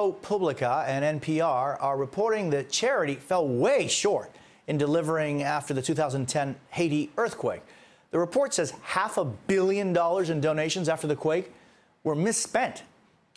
ProPublica and NPR are reporting that charity fell way short in delivering after the 2010 Haiti earthquake. The report says $500 million in donations after the quake were misspent,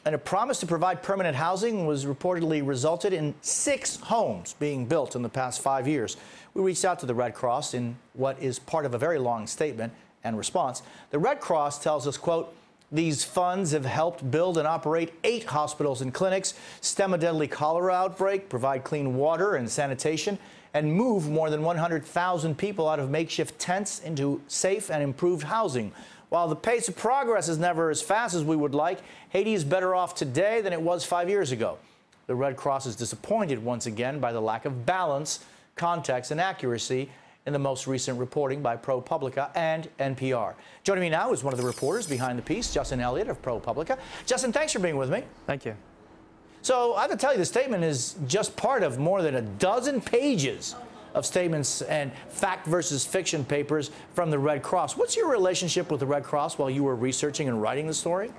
and a promise to provide permanent housing was reportedly resulted in 6 homes being built in the past 5 years. We reached out to the Red Cross in what is part of a very long statement and response. The Red Cross tells us, quote, "These funds have helped build and operate 8 hospitals and clinics, stem a deadly cholera outbreak, provide clean water and sanitation, and move more than 100,000 people out of makeshift tents into safe and improved housing. While the pace of progress is never as fast as we would like, Haiti is better off today than it was 5 years ago." The Red Cross is disappointed once again by the lack of balance, context, and accuracy in the most recent reporting by ProPublica and NPR. Joining me now is one of the reporters behind the piece, Justin Elliott of ProPublica. Justin, thanks for being with me. Thank you. So I have to tell you, the statement is just part of more than a dozen pages of statements and fact versus fiction papers from the Red Cross. What's your relationship with the Red Cross while you were researching and writing the story?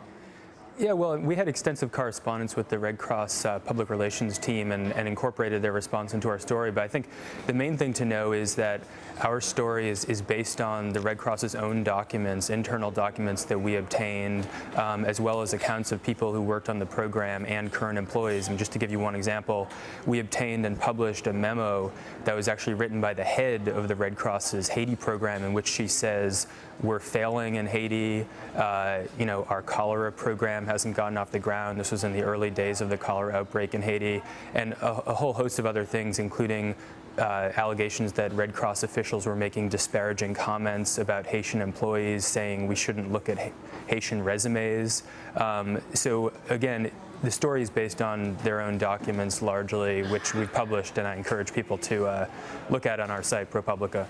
Yeah, well, we had extensive correspondence with the Red Cross public relations team and incorporated their response into our story. But I think the main thing to know is that our story is based on the Red Cross's own documents, internal documents that we obtained, as well as accounts of people who worked on the program and current employees. And just to give you one example, we obtained and published a memo that was actually written by the head of the Red Cross's Haiti program, in which she says, "We're failing in Haiti. Our cholera program hasn't gotten off the ground." This was in the early days of the cholera outbreak in Haiti, and a whole host of other things, including allegations that Red Cross officials were making disparaging comments about Haitian employees, saying we shouldn't look at Haitian resumes. So again, the story is based on their own documents largely, which we've published, and I encourage people to look at on our site, ProPublica.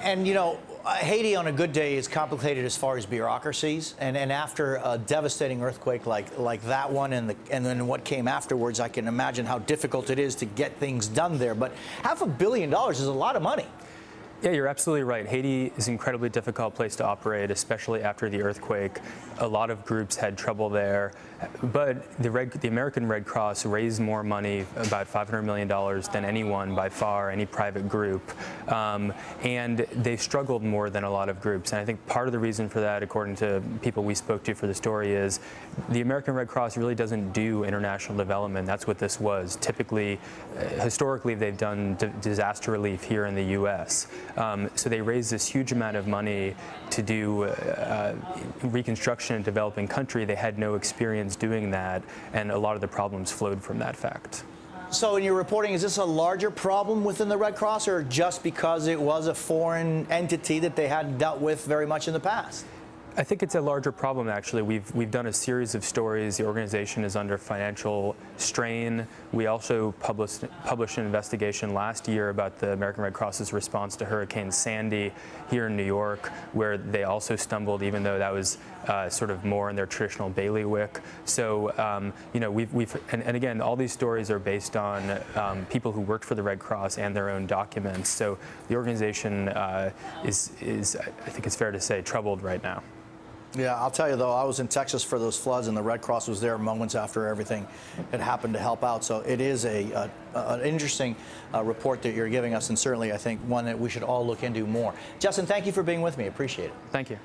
And, you know, Haiti on a good day is complicated as far as bureaucracies, and after a devastating earthquake like that one and then what came afterwards, I can imagine how difficult it is to get things done there. But $500 million is a lot of money. Yeah, you're absolutely right. Haiti is an incredibly difficult place to operate, especially after the earthquake. A lot of groups had trouble there, but the American Red Cross raised more money, about $500 million, than anyone by far, any private group, and they struggled more than a lot of groups. And I think part of the reason for that, according to people we spoke to for the story, is the American Red Cross really doesn't do international development. That's what this was. Typically, historically, they've done disaster relief here in the U.S. So they raised this huge amount of money to do reconstruction in a developing country. They had no experience doing that, and a lot of the problems flowed from that fact. So in your reporting, is this a larger problem within the Red Cross, or just because it was a foreign entity that they hadn't dealt with very much in the past? I think it's a larger problem, actually. We've done a series of stories. The organization is under financial strain. We also published an investigation last year about the American Red Cross's response to Hurricane Sandy here in New York, where they also stumbled, even though that was sort of more in their traditional bailiwick. So, and again, all these stories are based on people who worked for the Red Cross and their own documents. So the organization is, I think it's fair to say, troubled right now. Yeah, I'll tell you, though, I was in Texas for those floods, and the Red Cross was there moments after everything had happened to help out. So it is an interesting report that you're giving us, and certainly, I think, one that we should all look into more. Justin, thank you for being with me. Appreciate it. Thank you.